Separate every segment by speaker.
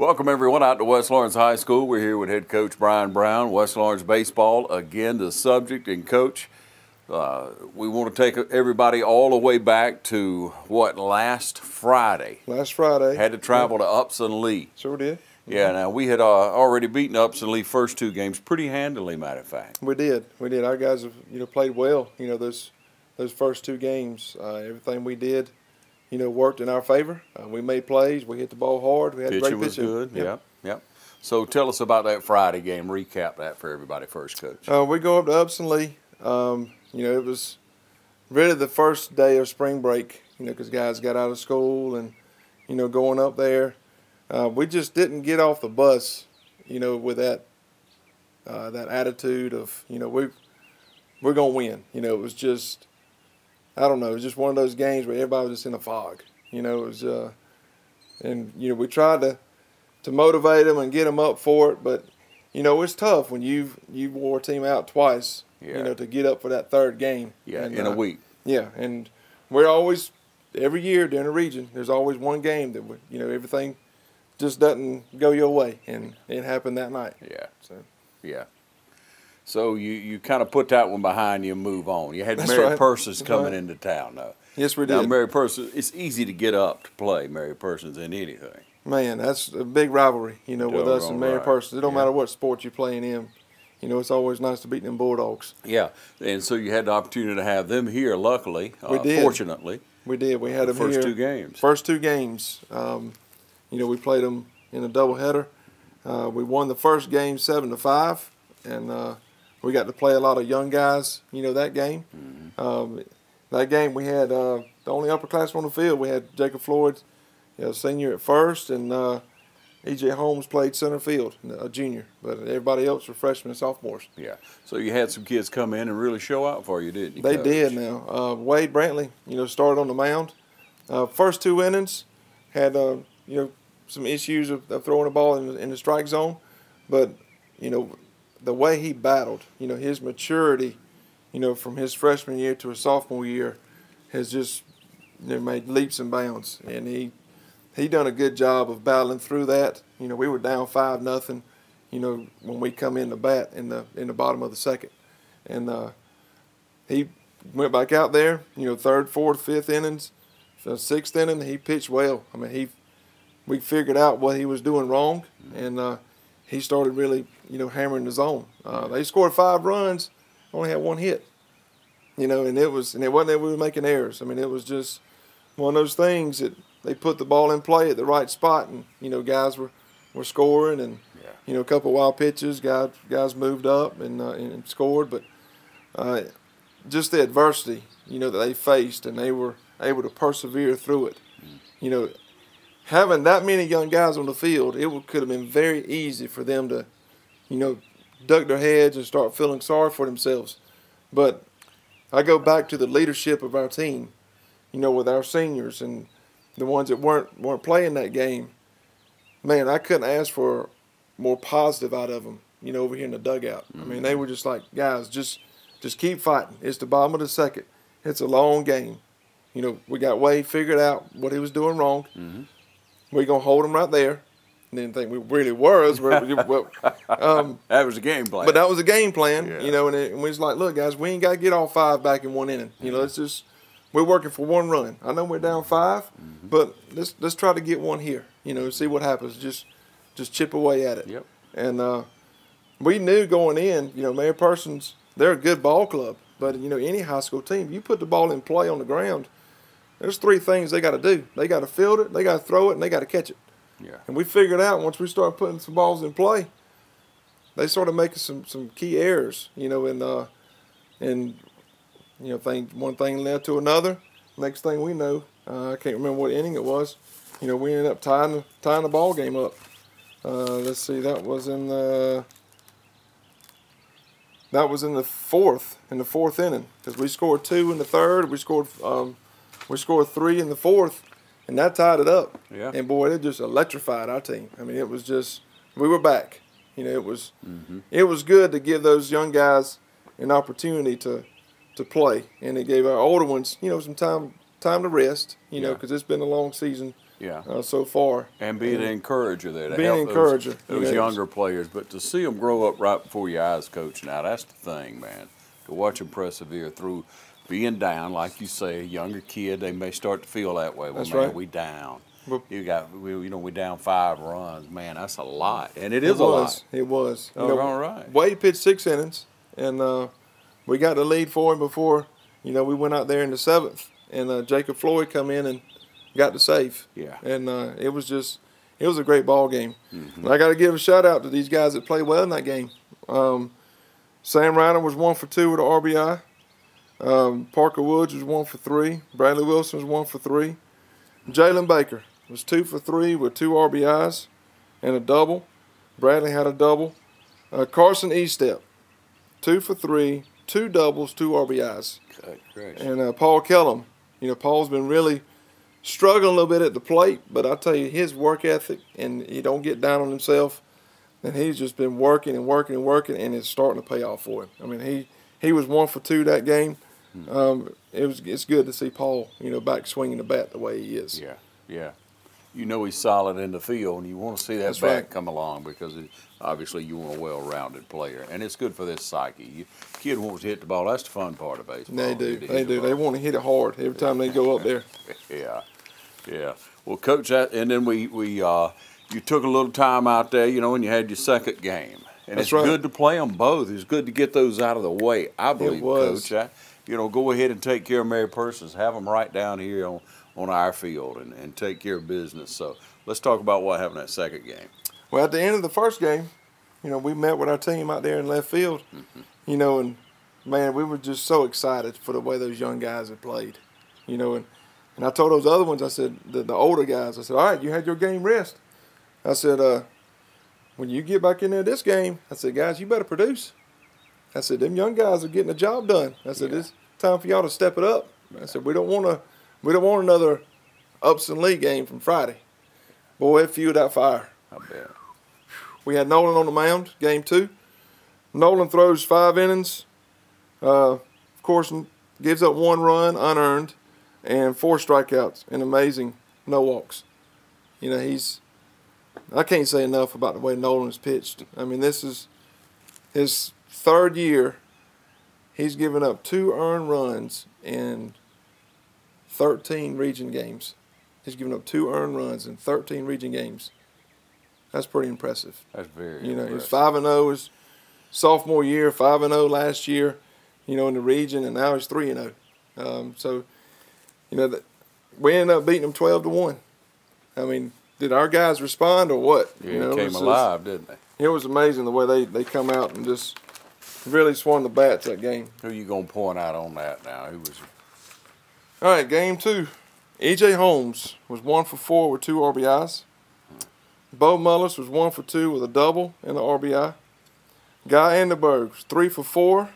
Speaker 1: Welcome everyone out to West Lawrence High School. We're here with head coach Brian Brown, West Lawrence baseball. Again, the subject and coach, we want to take everybody all the way back to what, last Friday?
Speaker 2: Last Friday.
Speaker 1: Had to travel to Upson Lee.
Speaker 2: Sure did.
Speaker 1: Yeah, now we had already beaten Upson Lee first two games pretty handily, matter of fact.
Speaker 2: We did. Our guys have played well. Those first two games, everything we did, worked in our favor. We made plays. We hit the ball hard. We had
Speaker 1: Pitching
Speaker 2: great pitching.
Speaker 1: was good. Yep. So tell us about that Friday game. Recap that for everybody first, Coach.
Speaker 2: We go up to Upson Lee. It was really the first day of spring break. Because guys got out of school and going up there. We just didn't get off the bus, with that attitude of, we're gonna win. It was just, I don't know, it was just one of those games where everybody was just in a fog. It was, we tried to motivate them and get them up for it, but it's tough when you wore a team out twice, to get up for that third game.
Speaker 1: Yeah, and, in a week.
Speaker 2: Yeah, and we're always, every year during the region, there's always one game that everything just doesn't go your way, and it happened that night.
Speaker 1: Yeah. So you kind of put that one behind you and move on. You had
Speaker 2: That's
Speaker 1: Mary
Speaker 2: right.
Speaker 1: Persons coming into town, though.
Speaker 2: Yes, we did.
Speaker 1: Now, Mary Persons, it's easy to get up to play Mary Persons in anything.
Speaker 2: Man, that's a big rivalry, with us and Mary Persons. It don't matter what sport you're playing in. It's always nice to beat them Bulldogs.
Speaker 1: Yeah, and so you had the opportunity to have them here, luckily, fortunately.
Speaker 2: We did. We had them
Speaker 1: first
Speaker 2: here.
Speaker 1: Two games.
Speaker 2: First two games. We played them in a doubleheader. We won the first game 7-5, and we got to play a lot of young guys. That game.
Speaker 1: Mm-hmm.
Speaker 2: That game we had the only upperclassman on the field. We had Jacob Floyd, senior at first, and E.J. Holmes played center field, a junior. But everybody else were freshmen and sophomores.
Speaker 1: Yeah. So you had some kids come in and really show out for you, didn't you?
Speaker 2: They
Speaker 1: Coach?
Speaker 2: did. Now Wade Brantley, started on the mound. First two innings had some issues of throwing the ball in the strike zone, but the way he battled, his maturity, from his freshman year to his sophomore year, has just made leaps and bounds, and he done a good job of battling through that. We were down 5-0, when we come in to bat in the bottom of the second, and he went back out there, third, fourth, fifth innings, the sixth inning he pitched well. I mean we figured out what he was doing wrong, and he started really, hammering the zone. They scored 5 runs, only had 1 hit, and it wasn't that we were making errors. I mean, it was just one of those things that they put the ball in play at the right spot, and guys were scoring, and a couple of wild pitches, guys moved up and scored, but just the adversity, that they faced, and they were able to persevere through it. Having that many young guys on the field, could have been very easy for them to, duck their heads and start feeling sorry for themselves. But I go back to the leadership of our team, with our seniors and the ones that weren't playing that game. Man, I couldn't ask for more positive out of them, over here in the dugout. I mean, they were just like, guys, just keep fighting. It's the bottom of the second. It's a long game. We got Wade figured out what he was doing wrong. Mm-hmm. We're going to hold him right there. Didn't think we really were.
Speaker 1: That was a game plan.
Speaker 2: But that was a game plan, and we was like, look, guys, we ain't got to get all 5 back in 1 inning. We're working for 1 run. I know we're down 5, but let's try to get 1 here, see what happens. Just chip away at it.
Speaker 1: Yep.
Speaker 2: And we knew going in, Mary Persons, they're a good ball club. But, any high school team, you put the ball in play on the ground, there's 3 things they got to do. They got to field it, they got to throw it, and they got to catch it.
Speaker 1: Yeah. And
Speaker 2: we figured out once we started putting some balls in play, they started making some key errors, and one thing led to another. Next thing we know, I can't remember what inning it was. We ended up tying the ball game up. Let's see, that was in the fourth inning, because we scored 2 in the third. We scored 3 in the fourth, and that tied it up.
Speaker 1: Yeah.
Speaker 2: And boy, it just electrified our team. I mean, it was just, we were back. It was good to give those young guys an opportunity to play, and it gave our older ones, some time to rest. Because it's been a long season so far.
Speaker 1: And be the encourager there to
Speaker 2: be an
Speaker 1: help
Speaker 2: encourager.
Speaker 1: those younger players. But to see them grow up right before your eyes, Coach, now that's the thing, man. To watch them persevere through being down, like you say, a younger kid, they may start to feel that way. Well,
Speaker 2: That's
Speaker 1: man,
Speaker 2: right.
Speaker 1: we down.
Speaker 2: Well,
Speaker 1: We down 5 runs. Man, that's a lot, and it is a lot.
Speaker 2: It was.
Speaker 1: Oh, all right.
Speaker 2: Wade pitched 6 innings, and we got the lead for him before, we went out there in the 7th, and Jacob Floyd come in and got the save.
Speaker 1: Yeah.
Speaker 2: And it was a great ball game.
Speaker 1: Mm-hmm.
Speaker 2: And I got to give a shout out to these guys that played well in that game. Sam Reiner was 1 for 2 with an RBI. Parker Woods was 1 for 3. Bradley Wilson was 1 for 3. Jalen Baker was 2 for 3 with 2 RBIs and a double. Bradley had a double. Carson Estep, 2 for 3, 2 doubles, 2 RBIs.
Speaker 1: Great.
Speaker 2: And Paul Kellum, Paul's been really struggling a little bit at the plate, but I tell you, his work ethic, and he don't get down on himself, and he's just been working and working and working, and it's starting to pay off for him. I mean, he was 1 for 2 that game. It's good to see Paul, back swinging the bat the way he is.
Speaker 1: Yeah. He's solid in the field, and you want to see that bat come along because obviously you want a well-rounded player, and it's good for this psyche. Kid wants to hit the ball. That's the fun part of baseball.
Speaker 2: They do. They want to hit it hard every time they go up there.
Speaker 1: Yeah. Well, Coach, and then you took a little time out there, and you had your second game. And
Speaker 2: That's
Speaker 1: it's good to play them both. It's good to get those out of the way, I believe, Coach. Go ahead and take care of Mary Persons. Have them right down here on our field and take care of business. So let's talk about what happened that second game.
Speaker 2: Well, at the end of the first game, we met with our team out there in left field, and, man, we were just so excited for the way those young guys had played, and I told those other ones, I said, the older guys, I said, all right, you had your game rest. I said, when you get back in there this game, I said, guys, you better produce. I said, them young guys are getting the job done. I said, it's time for y'all to step it up. I said, we don't want another Upson Lee game from Friday. Boy, it fueled that fire.
Speaker 1: I bet.
Speaker 2: We had Nolan on the mound, game 2. Nolan throws 5 innings. Of course, gives up 1 run, unearned, and 4 strikeouts, and amazing no walks. I can't say enough about the way Nolan's pitched. I mean, this is his 3rd year. He's given up 2 earned runs in 13 region games. He's given up 2 earned runs in 13 region games. That's pretty impressive.
Speaker 1: That's very
Speaker 2: impressive. He was
Speaker 1: impressive.
Speaker 2: 5-0 his sophomore year, 5-0 last year, in the region, and now he's 3-0. So, we ended up beating them 12-1. I mean, did our guys respond or what?
Speaker 1: Yeah, came alive, didn't they?
Speaker 2: It was amazing the way they come out and just really swung the bats that game.
Speaker 1: Who you going to point out on that now?
Speaker 2: All right, game 2. E.J. Holmes was 1 for 4 with 2 RBIs. Bo Mullis was 1 for 2 with a double and an RBI. Guy Anderberg was 3 for 4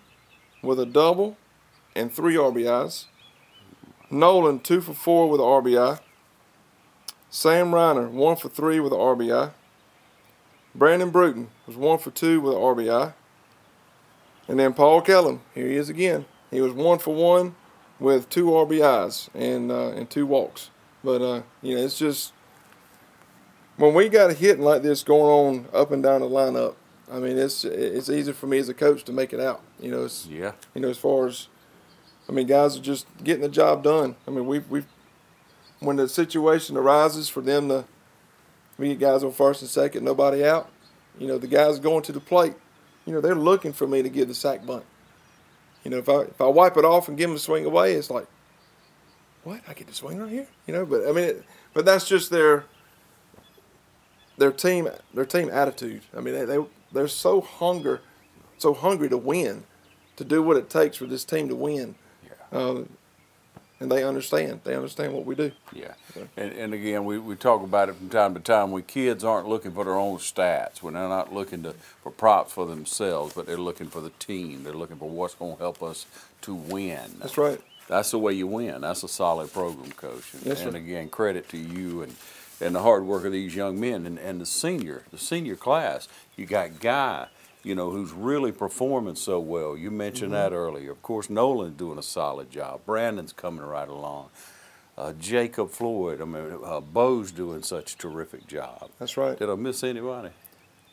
Speaker 2: with a double and 3 RBIs. Nolan 2 for 4 with an RBI. Sam Reiner 1 for 3 with an RBI. Brandon Bruton was 1 for 2 with an RBI. And then Paul Kellum, here he is again. He was 1 for 1 with 2 RBIs and 2 walks. But it's just when we got a hitting like this going on up and down the lineup, I mean, it's easy for me as a coach to make it out. As far as, guys are just getting the job done. I mean, we when the situation arises for them to, we get guys on first and second, nobody out. The guys going to the plate, they're looking for me to give the sack bunt. If I wipe it off and give them a swing away, it's like, what? I get to swing right here? But that's just their team attitude. I mean, they're so hungry to win, to do what it takes for this team to win. And they understand. They understand what we do.
Speaker 1: Yeah. And again, we talk about it from time to time. We kids aren't looking for their own stats. When they're not looking for props for themselves, but they're looking for the team. They're looking for what's going to help us to win.
Speaker 2: That's right.
Speaker 1: That's the way you win. That's a solid program, Coach.
Speaker 2: Yes, sir.
Speaker 1: And again, credit to you and the hard work of these young men and the senior class. You got Guy, who's really performing so well. You mentioned that earlier. Of course, Nolan's doing a solid job. Brandon's coming right along. Jacob Floyd. I mean, Bo's doing such a terrific job.
Speaker 2: That's right.
Speaker 1: Did I miss anybody?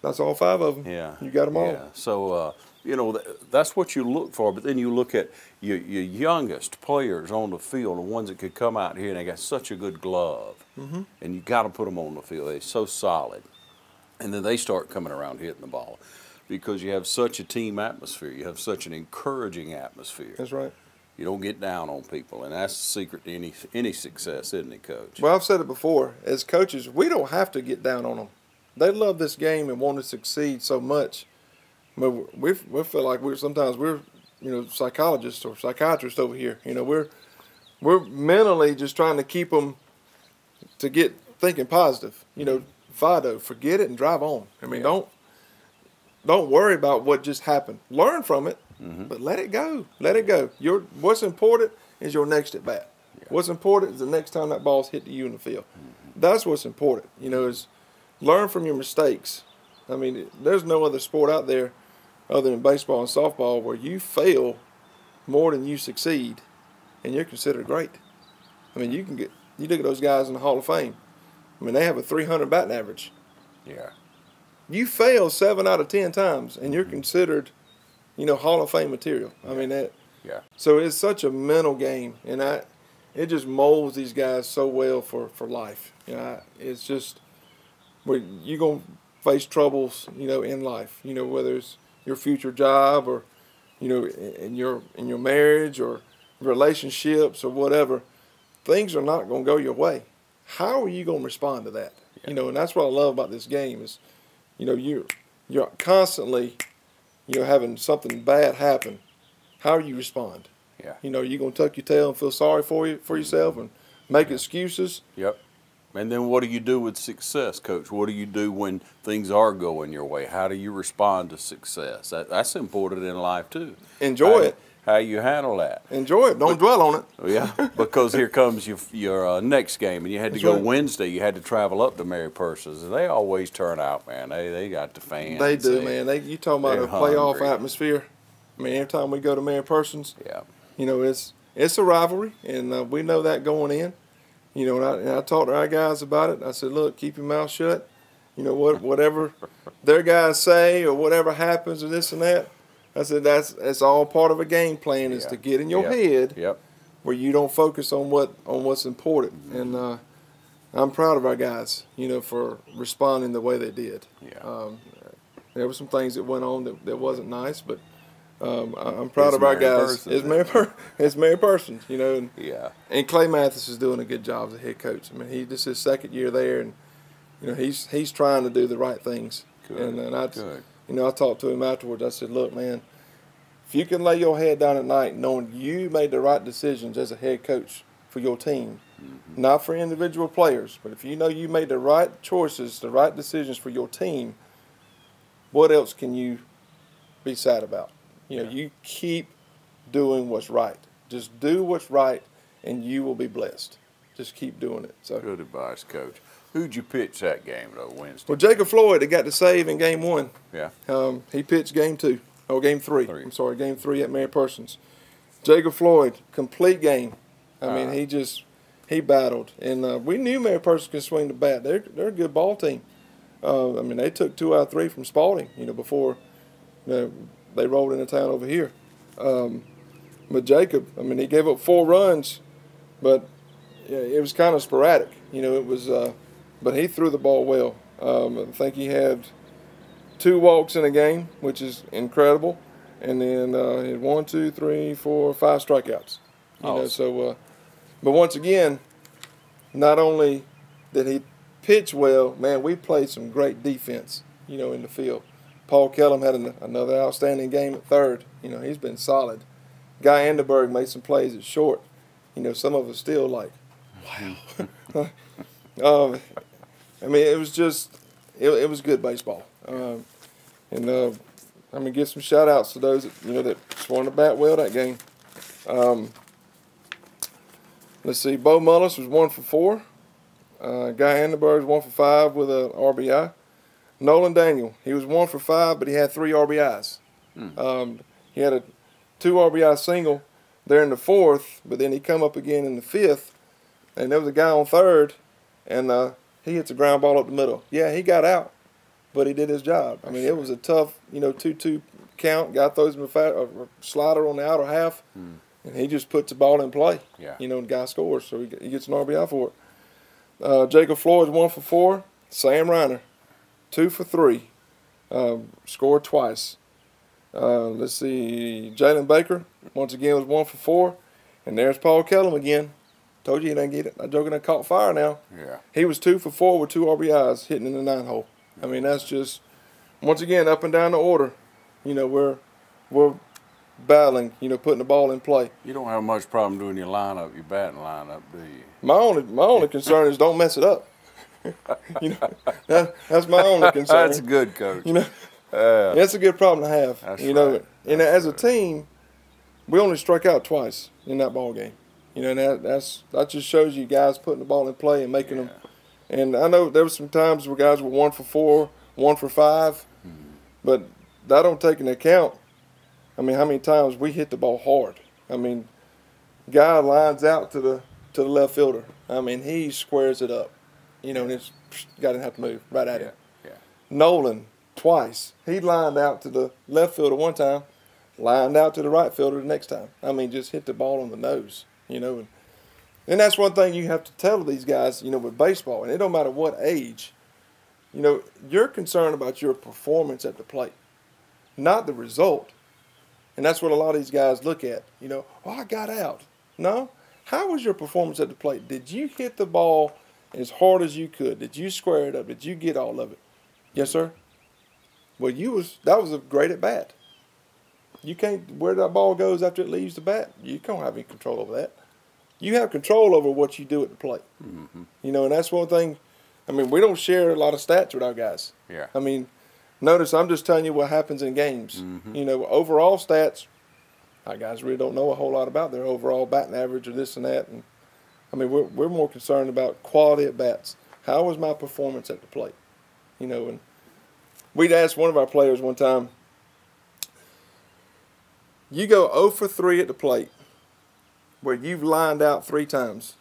Speaker 2: That's all 5 of them.
Speaker 1: Yeah.
Speaker 2: You got them all.
Speaker 1: Yeah. So, you know, that's what you look for. But then you look at your youngest players on the field, the ones that could come out here and they got such a good glove.
Speaker 2: Mm-hmm.
Speaker 1: And you got to put them on the field. They're so solid. And then they start coming around hitting the ball because you have such a team atmosphere. You have such an encouraging atmosphere.
Speaker 2: That's right.
Speaker 1: You don't get down on people, and that's the secret to any success, isn't it, Coach?
Speaker 2: Well, I've said it before. As coaches, we don't have to get down on them. They love this game and want to succeed so much. I mean, we feel like sometimes we're psychologists or psychiatrists over here. You know, we're mentally just trying to keep them to get thinking positive. You know, Fido, forget it and drive on. I mean, don't worry about what just happened. Learn from it, but let it go. Let it go. What's important is your next at bat. Yeah. What's important is the next time that ball's hit you in the field. That's what's important. You know, is learn from your mistakes. I mean, there's no other sport out there other than baseball and softball where you fail more than you succeed, and you're considered great. I mean, you look at those guys in the Hall of Fame. I mean, they have a 300 batting average. Yeah. You fail 7 out of 10 times, and you're considered, Hall of Fame material. I mean that.
Speaker 1: Yeah.
Speaker 2: So it's such a mental game, and it just molds these guys so well for life. It's just where you're gonna face troubles, in life. Whether it's your future job or, in your marriage or relationships or whatever, things are not gonna go your way. How are you gonna respond to that? Yeah. And that's what I love about this game is, you're constantly, having something bad happen. How do you respond?
Speaker 1: Yeah.
Speaker 2: You're gonna tuck your tail and feel sorry for yourself and make excuses.
Speaker 1: Yep. And then what do you do with success, Coach? What do you do when things are going your way? How do you respond to success? That's important in life too.
Speaker 2: Enjoy it.
Speaker 1: How you handle that.
Speaker 2: Enjoy it. Don't dwell on it.
Speaker 1: Yeah, because here comes your next game, and you had to go Wednesday. You had to travel up to Mary Purses, and they always turn out, man. They got the fans.
Speaker 2: They do, man. You talking about a playoff atmosphere? I mean, every time we go to Mary Purses,
Speaker 1: yeah,
Speaker 2: it's a rivalry, and we know that going in. And I talked to our guys about it. I said, look, keep your mouth shut. Whatever their guys say or whatever happens or this and that. I said that's all part of a game plan is to get in your head where you don't focus on what's important. And I'm proud of our guys, for responding the way they did.
Speaker 1: Yeah.
Speaker 2: There were some things that went on that wasn't nice, but I'm proud of our guys. It's Mary Parsons, And, and Clay Mathis is doing a good job as a head coach. I mean, this is his second year there, and he's trying to do the right things.
Speaker 1: Good.
Speaker 2: Good. I talked to him afterwards. I said, look, man, if you can lay your head down at night knowing you made the right decisions as a head coach for your team, not for individual players, but if you know you made the right choices, the right decisions for your team, what else can you be sad about? You keep doing what's right. Just do what's right, and you will be blessed. Just keep doing it. So
Speaker 1: good advice, Coach. Who'd you pitch that game, though, Wednesday?
Speaker 2: Well, Jacob Floyd, got the save in Game 1.
Speaker 1: Yeah.
Speaker 2: He pitched Game 2. Oh, Game 3. I'm sorry, Game 3 at Mary Parsons. Jacob Floyd, complete game. I mean, he battled. And we knew Mary Parsons could swing the bat. They're a good ball team. I mean, they took 2 out of 3 from Spalding, before they rolled into town over here. But Jacob, I mean, he gave up 4 runs, but it was kind of sporadic. It was but he threw the ball well. I think he had 2 walks in a game, which is incredible, and then he had 1, 2, 3, 4, 5 strikeouts. So, but once again, not only did he pitch well, man, we played some great defense, in the field. Paul Kellum had another outstanding game at third. He's been solid. Guy Anderberg made some plays at short. Some of us still like, wow. I mean, it was just, it was good baseball. And give some shout outs to those that swung the bat well that game. Let's see, Bo Mullis was 1 for 4. Guy Anderberg was 1 for 5 with a RBI. Nolan Daniel, he was 1 for 5, but he had 3 RBIs. He had a 2 RBI single there in the 4th, but then he come up again in the 5th and there was a guy on third, and he hits a ground ball up the middle. Yeah, he got out, but he did his job. I mean, it was a tough, 2-2 count. Guy throws him a slider on the outer half, and he just puts the ball in play.
Speaker 1: Yeah.
Speaker 2: And the guy scores, so he gets an RBI for it. Jacob Floyd's 1 for 4. Sam Reiner, 2 for 3. Scored twice. Let's see. Jalen Baker, once again, was 1 for 4. And there's Paul Kellum again. Told you he didn't get it. I'm joking, I caught fire now.
Speaker 1: Yeah.
Speaker 2: He was 2 for 4 with 2 RBIs hitting in the 9 hole. I mean, that's just, once again, up and down the order. We're battling, putting the ball in play.
Speaker 1: You don't have much problem doing your batting lineup, do you?
Speaker 2: My only concern is don't mess it up. That's my only concern.
Speaker 1: That's good, Coach.
Speaker 2: That's a good problem to have.
Speaker 1: That's
Speaker 2: right.
Speaker 1: Right.
Speaker 2: And
Speaker 1: that's
Speaker 2: as a team, we only struck out twice in that ball game. And that just shows you guys putting the ball in play and making them. And I know there was some times where guys were 1 for 4, 1 for 5, but that don't take into account. I mean, how many times we hit the ball hard? I mean, guy lines out to the left fielder. I mean, he squares it up. And it's guy didn't have to move right at him.
Speaker 1: Yeah.
Speaker 2: Nolan twice. He lined out to the left fielder one time, lined out to the right fielder the next time. I mean, just hit the ball on the nose. And that's one thing you have to tell these guys. With baseball, and it don't matter what age. You're concerned about your performance at the plate, not the result. And that's what a lot of these guys look at. I got out. No. How was your performance at the plate? Did you hit the ball as hard as you could? Did you square it up? Did you get all of it? Yes, sir. Well, that was a great at bat. You can't, where that ball goes after it leaves the bat, you don't have any control over that. You have control over what you do at the plate. Mm-hmm. And that's one thing. I mean, we don't share a lot of stats with our guys.
Speaker 1: Yeah.
Speaker 2: I mean, notice I'm just telling you what happens in games.
Speaker 1: Mm-hmm.
Speaker 2: Overall stats, our guys really don't know a whole lot about their overall batting average or this and that. And I mean, we're more concerned about quality at bats. How was my performance at the plate? And we'd asked one of our players one time, you go 0 for 3 at the plate where you've lined out 3 times.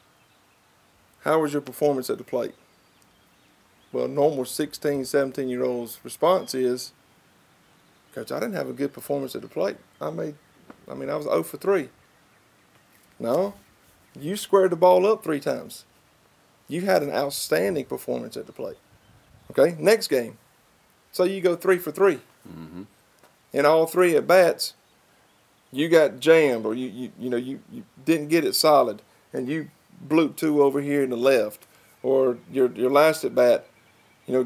Speaker 2: How was your performance at the plate? Well, normal 16, 17-year-old's response is, Coach, I didn't have a good performance at the plate. I was 0 for 3. No, you squared the ball up 3 times. You had an outstanding performance at the plate. Okay, next game. So you go 3 for 3. Mm-hmm. In all 3 at bats, you got jammed, or you didn't get it solid, and you blooped 2 over here in the left, or your last at bat,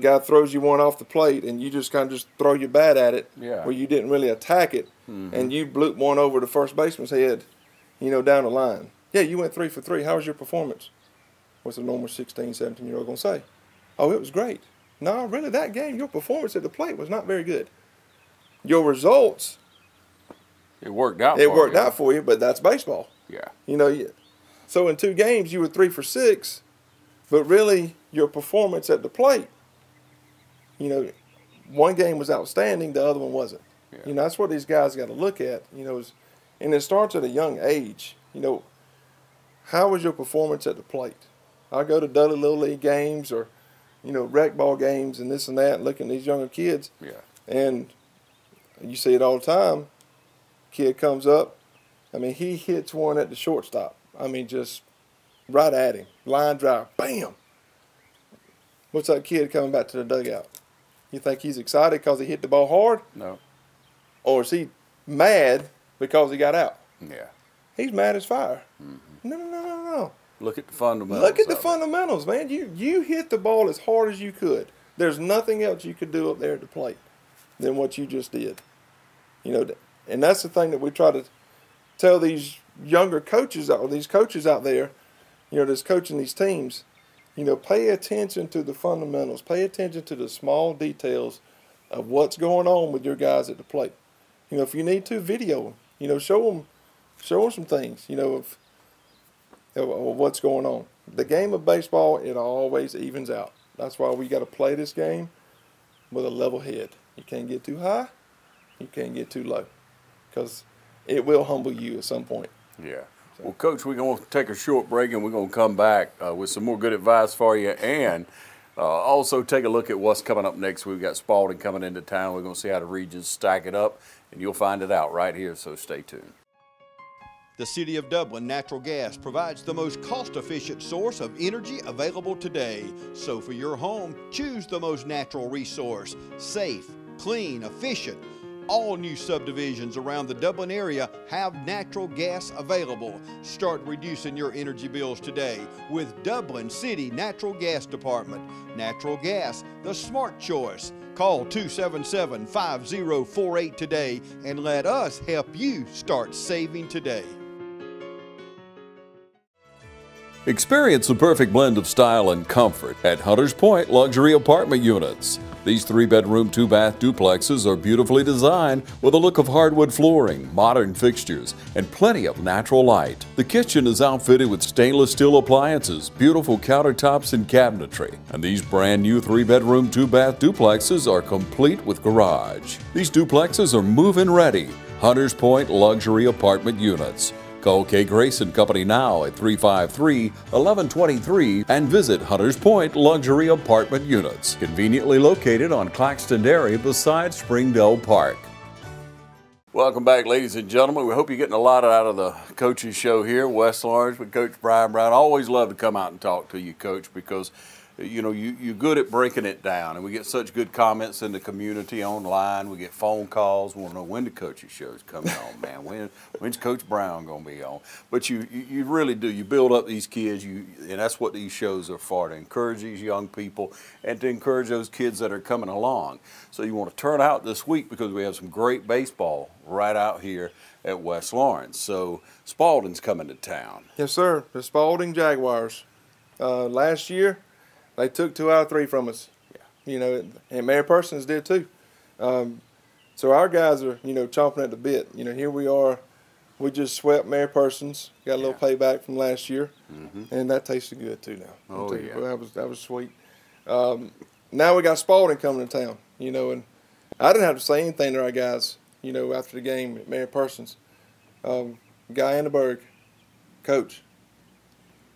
Speaker 2: guy throws you one off the plate, and you just kind of just throw your bat at it, where you didn't really attack it, and you bloop one over the first baseman's head, down the line. Yeah, you went 3 for 3. How was your performance? What's a normal 16, 17-year-old going to say? Oh, it was great. No, really, that game, your performance at the plate was not very good. Your results,
Speaker 1: it worked out.
Speaker 2: Out for you, but that's baseball.
Speaker 1: Yeah.
Speaker 2: So in 2 games, you were 3 for 6, but really your performance at the plate, one game was outstanding, the other one wasn't. Yeah. That's what these guys got to look at. And it starts at a young age. How was your performance at the plate? I go to Dudley Little League games or, rec ball games and this and that, and looking at these younger kids.
Speaker 1: Yeah.
Speaker 2: And you see it all the time. Kid comes up. I mean, he hits one at the shortstop. I mean, just right at him. Line drive. Bam. What's that kid coming back to the dugout? You think he's excited because he hit the ball hard?
Speaker 1: No.
Speaker 2: Or is he mad because he got out?
Speaker 1: Yeah.
Speaker 2: He's mad as fire. Mm-hmm. No.
Speaker 1: Look at the fundamentals.
Speaker 2: Look at the fundamentals, man. You hit the ball as hard as you could. There's nothing else you could do up there at the plate than what you just did. And that's the thing that we try to tell these younger coaches or these coaches out there, that's coaching these teams. Pay attention to the fundamentals. Pay attention to the small details of what's going on with your guys at the plate. If you need to, video them. Show them some things. Of what's going on. The game of baseball, it always evens out. That's why we got to play this game with a level head. You can't get too high. You can't get too low, because it will humble you at some point.
Speaker 1: Yeah.
Speaker 2: So.
Speaker 1: Well, Coach, we're going to take a short break, and we're going to come back with some more good advice for you, and also take a look at what's coming up next. We've got Spalding coming into town. We're going to see how the regions stack it up, and you'll find it out right here, so stay tuned.
Speaker 3: The City of Dublin Natural Gas provides the most cost-efficient source of energy available today. So for your home, choose the most natural resource. Safe, clean, efficient. All new subdivisions around the Dublin area have natural gas available. Start reducing your energy bills today with Dublin City Natural Gas Department. Natural gas, the smart choice. Call 277-5048 today and let us help you start saving today.
Speaker 1: Experience the perfect blend of style and comfort at Hunters Point Luxury Apartment Units. These 3-bedroom, 2-bath duplexes are beautifully designed with a look of hardwood flooring, modern fixtures, and plenty of natural light. The kitchen is outfitted with stainless steel appliances, beautiful countertops, and cabinetry. And these brand new 3-bedroom, 2-bath duplexes are complete with garage. These duplexes are move-in ready. Hunters Point Luxury Apartment Units. Call Kay Grace & Company now at 353-1123 and visit Hunters Point Luxury Apartment Units, conveniently located on Claxton Dairy beside Springdale Park. Welcome back, ladies and gentlemen. We hope you're getting a lot out of the coaches show here, West Lawrence with Coach Brian Brown. I always love to come out and talk to you, Coach, because you know, you're good at breaking it down, and we get such good comments in the community online. We get phone calls. We want to know when the coaches show's coming on, man. When's Coach Brown going to be on? But you really do. You build up these kids, and that's what these shows are for, to encourage these young people and to encourage those kids that are coming along. So you want to turn out this week because we have some great baseball right out here at West Lawrence. So Spalding's coming to town.
Speaker 2: Yes, sir. The Spalding Jaguars. Last year, they took 2 out of 3 from us.
Speaker 1: Yeah.
Speaker 2: You know, and Mary Persons did too. So our guys are, you know, chomping at the bit. You know, here we are. We just swept Mary Persons. Got a little payback from last year, and that tasted good too. Now,
Speaker 1: oh yeah,
Speaker 2: that was sweet. Now we got Spalding coming to town. You know, and I didn't have to say anything to our guys. You know, after the game at Mary Persons, Guy Annenberg, coach.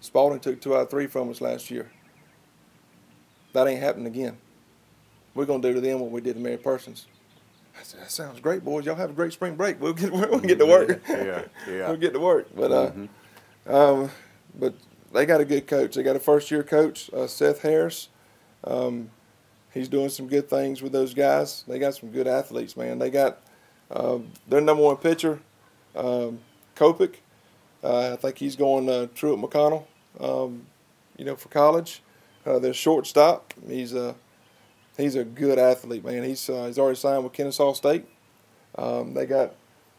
Speaker 2: Spalding took 2 out of 3 from us last year. That ain't happening again. We're going to do to them what we did to Mary Persons. I said, that sounds great, boys. Y'all have a great spring break. We'll get to work.
Speaker 1: Yeah.
Speaker 2: We'll get to work. But they got a good coach. They got a first-year coach, Seth Harris. He's doing some good things with those guys. They got some good athletes, man. They got their number 1 pitcher, Kopic. I think he's going Truett McConnell, you know, for college. Their shortstop, he's a good athlete, man. He's already signed with Kennesaw State. They got,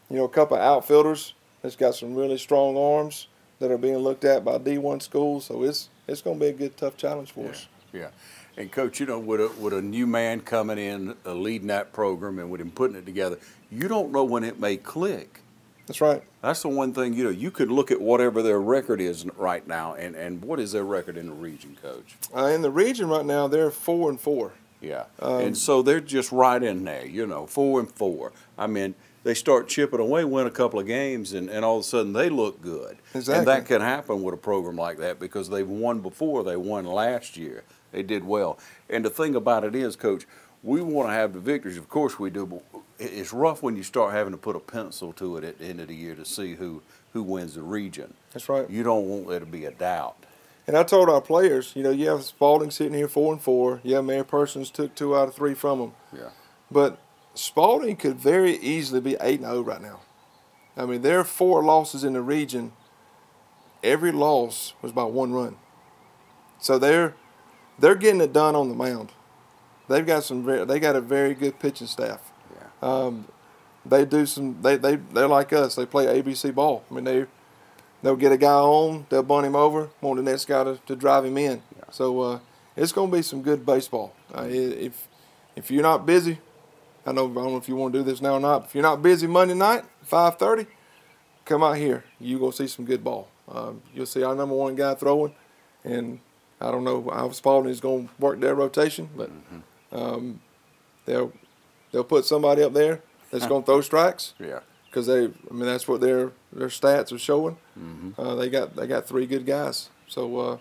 Speaker 2: you know, a couple of outfielders that's got some really strong arms that are being looked at by D1 schools. So it's going to be a good, tough challenge for us.
Speaker 1: Yeah. And Coach, you know, with a new man coming in, leading that program, and with him putting it together, you don't know when it may click.
Speaker 2: That's right.
Speaker 1: That's the one thing, you know, you could look at whatever their record is right now, and what is their record in the region, Coach?
Speaker 2: In the region right now, they're 4-4.
Speaker 1: Yeah, and so they're just right in there, you know, 4-4. I mean, they start chipping away, win a couple of games, and all of a sudden they look good.
Speaker 2: Exactly.
Speaker 1: And that can happen with a program like that because they've won before. They won last year. They did well. And the thing about it is, Coach, we want to have the victories. Of course we do, but it's rough when you start having to put a pencil to it at the end of the year to see who wins the region.
Speaker 2: That's right.
Speaker 1: You don't want there to be a doubt.
Speaker 2: And I told our players, you know, you have Spalding sitting here 4-4. Yeah, Mary Persons took 2 out of 3 from them.
Speaker 1: Yeah.
Speaker 2: But Spalding could very easily be 8-0 right now. I mean, there are 4 losses in the region. Every loss was by 1 run. So they're getting it done on the mound. They've got they got a very good pitching staff.
Speaker 1: Yeah.
Speaker 2: They do they're like us. They play ABC ball. I mean, they'll get a guy on, they'll bunt him over, want the next guy to drive him in. Yeah. So it's going to be some good baseball. If you're not busy, I don't know if you want to do this now or not. If you're not busy Monday night, 5:30, come out here. You're going to see some good ball. You'll see our number 1 guy throwing, and I don't know how Spalding is going to work their rotation, but they'll put somebody up there that's going to throw strikes.
Speaker 1: Yeah.
Speaker 2: because I mean that's what their stats are showing.
Speaker 1: Mm-hmm.
Speaker 2: They got 3 good guys, so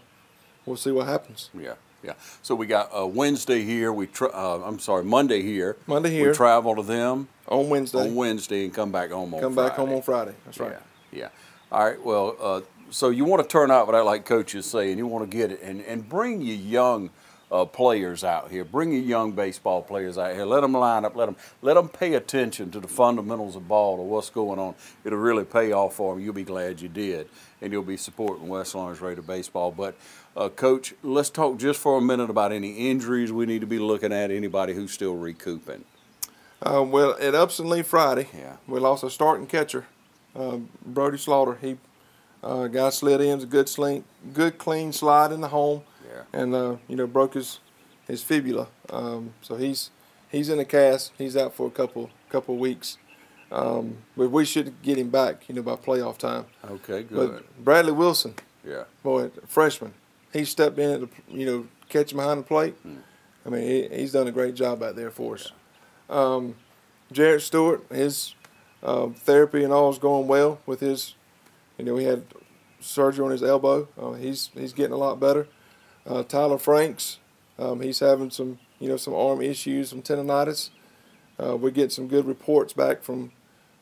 Speaker 2: we'll see what happens.
Speaker 1: Yeah. Yeah. So we got Wednesday here. Monday here.
Speaker 2: Monday here.
Speaker 1: We travel to them
Speaker 2: on Wednesday.
Speaker 1: On Wednesday and come back home on Friday.
Speaker 2: Come back home on Friday. That's right.
Speaker 1: Yeah. Yeah. All right. Well, so you want to turn out what I like coaches say, and you want to get it and bring your young players out here. Bring your young baseball players out here. Let them line up. Let them pay attention to the fundamentals of ball, to what's going on. It'll really pay off for them. You'll be glad you did, and you'll be supporting West Lawrence Raider baseball. But Coach, let's talk just for a minute about any injuries we need to be looking at. Anybody who's still recouping.
Speaker 2: Well, at Upson Lee Friday,
Speaker 1: yeah,
Speaker 2: we lost a starting catcher, Brody Slaughter. He guy slid in, good clean slide in the home,
Speaker 1: yeah,
Speaker 2: and broke his fibula. So he's in a cast. He's out for a couple of weeks. But we should get him back, by playoff time.
Speaker 1: Okay, good.
Speaker 2: But Bradley Wilson,
Speaker 1: yeah,
Speaker 2: boy, freshman, he stepped in at the catching behind the plate. I mean, he's done a great job out there for us. Yeah. Jarrett Stewart, his therapy and all is going well with his. He had surgery on his elbow. He's getting a lot better. Tyler Franks, he's having some arm issues, some tendonitis. We get some good reports back from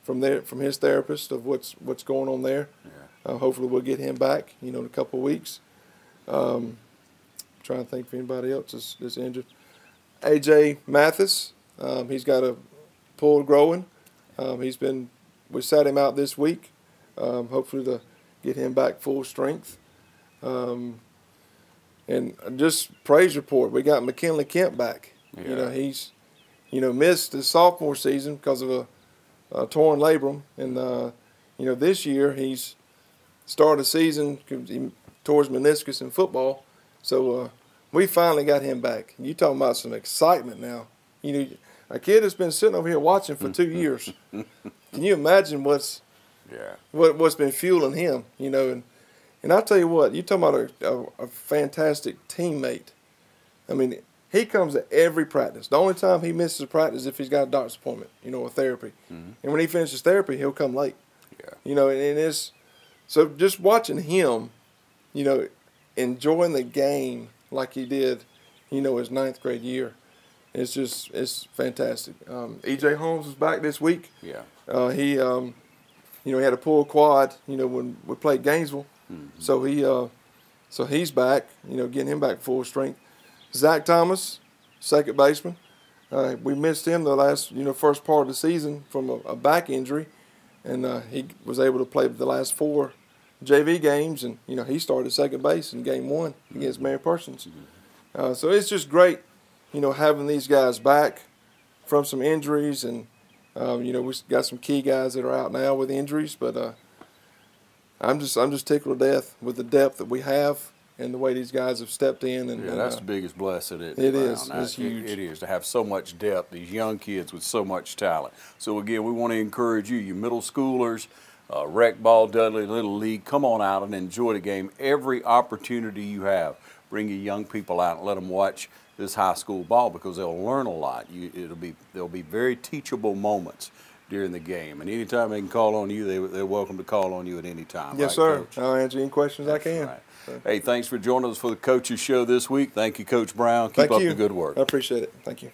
Speaker 2: his therapist of what's going on there. Yeah. Hopefully we'll get him back, in a couple of weeks. Trying to think if anybody else is injured. AJ Mathis, he's got a pull growing. We sat him out this week. Hopefully to get him back full strength. And just praise report, we got McKinley Kemp back.
Speaker 1: Yeah.
Speaker 2: He's missed his sophomore season because of a torn labrum, and this year he's started the season towards meniscus in football. So we finally got him back. You talking about some excitement now? A kid that's been sitting over here watching for 2 years. Can you imagine what's been fueling him? And I'll tell you what, you talking about a fantastic teammate. I mean, he comes to every practice. The only time he misses a practice is if he's got a doctor's appointment, or therapy. Mm-hmm. And when he finishes therapy, he'll come late. Yeah. And it's so just watching him, enjoying the game like he did, his 9th grade year. It's fantastic. E.J. Holmes is back this week.
Speaker 1: Yeah.
Speaker 2: He had a pulled quad, when we played Gainesville. Mm-hmm. So he's back, getting him back full strength. Zach Thomas, second baseman. We missed him the last, first part of the season from a back injury, and he was able to play the last 4 JV games, and he started second base in game 1 against Mary Parsons. So it's just great, having these guys back from some injuries, and we got some key guys that are out now with injuries, but I'm just tickled to death with the depth that we have and the way these guys have stepped in. And
Speaker 1: that's the biggest blessing.
Speaker 2: It is. It's huge.
Speaker 1: It is to have so much depth. These young kids with so much talent. So again, we want to encourage you middle schoolers, rec ball, Dudley Little League. Come on out and enjoy the game. Every opportunity you have, bring your young people out and let them watch this high school ball because they'll learn a lot. There'll be very teachable moments during the game, and anytime they can call on you, they're welcome to call on you at any time.
Speaker 2: Yes, sir. Coach? I'll answer any questions I can.
Speaker 1: Right. Hey, thanks for joining us for the Coaches Show this week. Thank you, Coach Brown. Keep up the good work.
Speaker 2: I appreciate it. Thank you.